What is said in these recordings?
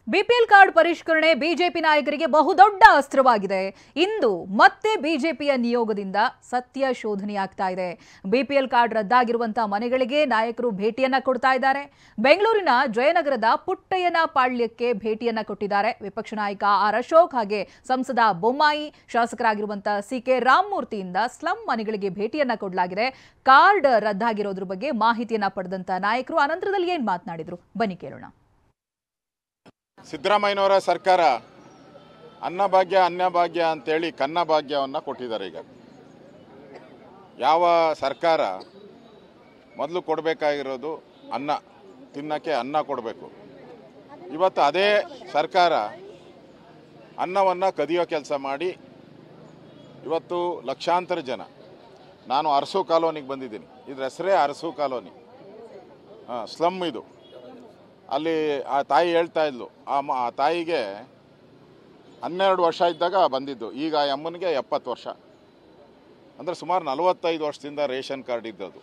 BPL card ಪರಿಷ್ಕರಣೆ BJP ನಾಯಕರಿಗೆ ಬಹುದೊಡ್ಡ ಅಸ್ತ್ರವಾಗಿದೆ. ಇಂದು ಮತ್ತೆ ಬಿಜೆಪಿಯ ನಿಯೋಗದಿಂದ ಸತ್ಯ ಶೋಧನೆಯಾಗ್ತಾ ಇದೆ. ಬಿಪಿಎಲ್ ಕಾರ್ಡ್ ರದ್ದಾಗಿರುವಂತಹ ಮನೆಗಳಿಗೆ ನಾಯಕರು ಭೇಟಿಯನ್ನ ಕೊಡ್ತಾ ಇದ್ದಾರೆ. ಬೆಂಗಳೂರಿನ ಜಯನಗರದ ಪುಟ್ಟಯ್ಯನ ಪಾಳ್ಯಕ್ಕೆ ಭೇಟಿಯನ್ನ ಕೊಟ್ಟಿದ್ದಾರೆ ವಿಪಕ್ಷ ನಾಯಕ ಆರ್ ಅಶೋಕ್ ಹಾಗೆ ಸಂಸದ ಬೊಮ್ಮಾಯಿ. ಶಾಸಕರಾಗಿರುವಂತಹ ಸಿಕೆ ರಾಮಮೂರ್ತಿಯಿಂದ ಸ್ಲಂ ಮನೆಗಳಿಗೆ ಭೇಟಿಯನ್ನ ಕೊಡಲಾಗಿದೆ. ಕಾರ್ಡ್ ರದ್ದಾಗಿರೋದ್ರ ಬಗ್ಗೆ ಮಾಹಿತಿಯನ್ನ ಪಡೆದಂತ ನಾಯಕರು ಅನಂತರದಲ್ಲಿ ಏನ್ ಮಾತನಾಡಿದ್ರು ಬನ್ನಿ ಕೇಳೋಣ. ಸಿದ್ದರಾಮಯ್ಯನವರ ಸರ್ಕಾರ ಅನ್ನಭಾಗ್ಯ ಅನ್ನಭಾಗ್ಯ ಅಂತೇಳಿ ಕನ್ನಭಾಗ್ಯವನ್ನು ಕೊಟ್ಟಿದ್ದಾರೆ. ಈಗ ಯಾವ ಸರ್ಕಾರ ಮೊದಲು ಕೊಡಬೇಕಾಗಿರೋದು ಅನ್ನ ತಿನ್ನಕ್ಕೆ ಅನ್ನ ಕೊಡಬೇಕು. ಇವತ್ತು ಅದೇ ಸರ್ಕಾರ ಅನ್ನವನ್ನು ಕದಿಯೋ ಕೆಲಸ ಮಾಡಿ ಇವತ್ತು ಲಕ್ಷಾಂತರ ಜನ, ನಾನು ಅರಸು ಕಾಲೋನಿಗೆ ಬಂದಿದ್ದೀನಿ, ಇದ್ರ ಹೆಸರೇ ಅರಸು ಕಾಲೋನಿ, ಸ್ಲಮ್ ಇದು. ಅಲ್ಲಿ ಆ ತಾಯಿ ಹೇಳ್ತಾ ಇದ್ಲು, ಆ ತಾಯಿಗೆ 12 ವರ್ಷ ಇದ್ದಾಗ ಬಂದಿದ್ದು, ಈಗ ಆ ಅಮ್ಮನಿಗೆ 70 ವರ್ಷ, ಅಂದರೆ ಸುಮಾರು 45 ವರ್ಷದಿಂದ ರೇಷನ್ ಕಾರ್ಡ್ ಇದ್ದದ್ದು.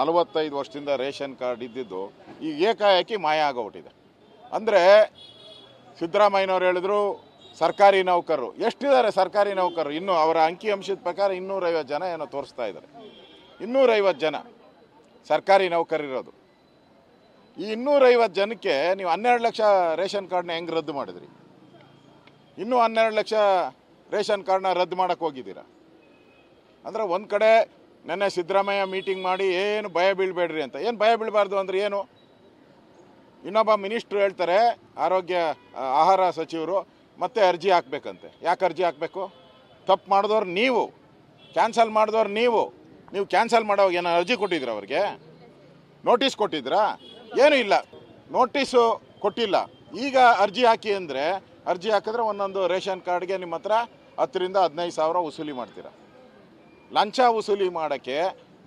45 ವರ್ಷದಿಂದ ರೇಷನ್ ಕಾರ್ಡ್ ಇದ್ದಿದ್ದು ಈಗ ಏಕಾಏಕಿ ಮಾಯ ಆಗೋಗ್ಬಿಟ್ಟಿದೆ. ಅಂದರೆ ಸಿದ್ದರಾಮಯ್ಯನವ್ರು ಹೇಳಿದ್ರು ಸರ್ಕಾರಿ ನೌಕರರು ಎಷ್ಟಿದ್ದಾರೆ, ಸರ್ಕಾರಿ ನೌಕರರು ಇನ್ನೂ ಅವರ ಅಂಕಿಅಂಶದ ಪ್ರಕಾರ 250 ಜನ ಏನೋ ತೋರಿಸ್ತಾ ಇದ್ದಾರೆ. 250 ಜನ ಸರ್ಕಾರಿ ನೌಕರರಿರೋದು. ಈ 250 ಜನಕ್ಕೆ ನೀವು 12 ಲಕ್ಷ ರೇಷನ್ ಕಾರ್ಡ್ನ ಹೆಂಗೆ ರದ್ದು ಮಾಡಿದ್ರಿ? ಇನ್ನೂ 12 ಲಕ್ಷ ರೇಷನ್ ಕಾರ್ಡ್ನ ರದ್ದು ಮಾಡೋಕ್ಕೆ ಹೋಗಿದ್ದೀರಾ. ಅಂದರೆ ಒಂದು ಕಡೆ ನೆನ್ನೆ ಸಿದ್ದರಾಮಯ್ಯ ಮೀಟಿಂಗ್ ಮಾಡಿ ಏನು ಭಯ ಬೀಳಬೇಡ್ರಿ ಅಂತ. ಏನು ಭಯ ಬೀಳಬಾರ್ದು ಅಂದರೆ ಏನು? ಇನ್ನೊಬ್ಬ ಮಿನಿಸ್ಟ್ರು ಹೇಳ್ತಾರೆ, ಆಹಾರ ಸಚಿವರು, ಮತ್ತೆ ಅರ್ಜಿ ಹಾಕಬೇಕಂತೆ. ಯಾಕೆ ಅರ್ಜಿ ಹಾಕಬೇಕು? ತಪ್ಪು ಮಾಡಿದವ್ರು ನೀವು, ಕ್ಯಾನ್ಸಲ್ ಮಾಡಿದವ್ರು ನೀವು ಕ್ಯಾನ್ಸಲ್ ಮಾಡೋವಾಗ ಏನೋ ಅರ್ಜಿ ಕೊಟ್ಟಿದ್ದೀರಾ? ಅವ್ರಿಗೆ ನೋಟಿಸ್ ಕೊಟ್ಟಿದ್ರಾ? ಏನೂ ಇಲ್ಲ, ನೋಟಿಸು ಕೊಟ್ಟಿಲ್ಲ. ಈಗ ಅರ್ಜಿ ಹಾಕಿ ಅಂದರೆ ಅರ್ಜಿ ಹಾಕಿದ್ರೆ ಒಂದೊಂದು ರೇಷನ್ ಕಾರ್ಡ್ಗೆ ನಿಮ್ಮ ಹತ್ರ 10 ರಿಂದ 15 ಸಾವಿರ ವಸೂಲಿ ಮಾಡ್ತೀರ. ಲಂಚ ವಸೂಲಿ ಮಾಡೋಕ್ಕೆ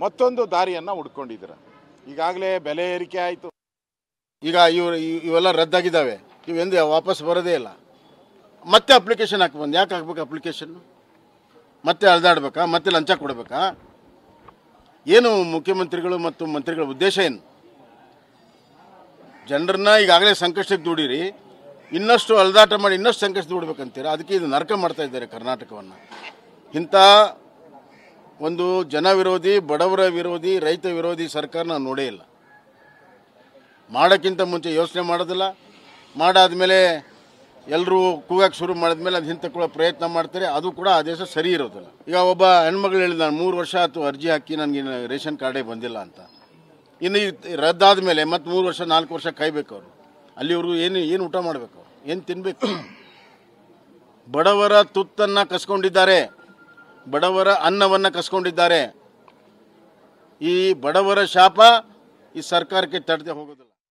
ಮತ್ತೊಂದು ದಾರಿಯನ್ನು ಹುಡ್ಕೊಂಡಿದ್ದೀರ. ಈಗಾಗಲೇ ಬೆಲೆ ಏರಿಕೆ ಆಯಿತು. ಈಗ ಇವೆಲ್ಲ ರದ್ದಾಗಿದ್ದಾವೆ, ಇವೆಂದು ವಾಪಸ್ ಬರೋದೇ ಇಲ್ಲ. ಮತ್ತೆ ಅಪ್ಲಿಕೇಶನ್ ಹಾಕಿ ಯಾಕೆ ಹಾಕ್ಬೇಕು? ಅಪ್ಲಿಕೇಶನ್ನು ಮತ್ತೆ ಅಳ್ದಾಡ್ಬೇಕಾ? ಮತ್ತೆ ಲಂಚ ಕೊಡಬೇಕಾ? ಏನು ಮುಖ್ಯಮಂತ್ರಿಗಳು ಮತ್ತು ಮಂತ್ರಿಗಳ ಉದ್ದೇಶ ಏನು? ಜನರನ್ನ ಈಗಾಗಲೇ ಸಂಕಷ್ಟಕ್ಕೆ ದೂಡಿರಿ, ಇನ್ನಷ್ಟು ಅಲ್ದಾಟ ಮಾಡಿ ಇನ್ನಷ್ಟು ಸಂಕಷ್ಟ ದೂಡಬೇಕಂತೀರ. ಅದಕ್ಕೆ ಇದು ನರಕ ಮಾಡ್ತಾ ಇದ್ದಾರೆ ಕರ್ನಾಟಕವನ್ನು. ಇಂಥ ಒಂದು ಜನ ವಿರೋಧಿ, ಬಡವರ ವಿರೋಧಿ, ರೈತ ವಿರೋಧಿ ಸರ್ಕಾರ ನಾವು ನೋಡೇ ಇಲ್ಲ. ಮಾಡೋಕ್ಕಿಂತ ಮುಂಚೆ ಯೋಚನೆ ಮಾಡೋದಿಲ್ಲ, ಮಾಡಾದ್ಮೇಲೆ ಎಲ್ಲರೂ ಕೂಗಕ್ಕೆ ಶುರು ಮಾಡಿದ್ಮೇಲೆ ಅದು ಹಿಂತಕೊಳ್ಳೋ ಪ್ರಯತ್ನ ಮಾಡ್ತಾರೆ. ಅದು ಕೂಡ ಆ ದೇಶ ಸರಿ ಇರೋದಿಲ್ಲ. ಈಗ ಒಬ್ಬ ಹೆಣ್ಮಗಳು ಹೇಳಿದ, ನಾನು 3 ವರ್ಷ ಆಯ್ತು ಅರ್ಜಿ ಹಾಕಿ ನನಗೆ ರೇಷನ್ ಕಾರ್ಡೇ ಬಂದಿಲ್ಲ ಅಂತ. ಇನ್ನು ರದ್ದಾದ ಮೇಲೆ ಮತ್ತೆ 3 ವರ್ಷ 4 ವರ್ಷ ಕಾಯ್ಬೇಕು ಅವರು. ಅಲ್ಲಿವರು ಏನು ಊಟ ಮಾಡಬೇಕು, ಏನು ತಿನ್ನಬೇಕು? ಬಡವರ ತುತ್ತನ್ನು ಕಸ್ಕೊಂಡಿದ್ದಾರೆ, ಬಡವರ ಅನ್ನವನ್ನು ಕಸ್ಕೊಂಡಿದ್ದಾರೆ. ಈ ಬಡವರ ಶಾಪ ಈ ಸರ್ಕಾರಕ್ಕೆ ತಡೆದೇ ಹೋಗೋದಿಲ್ಲ.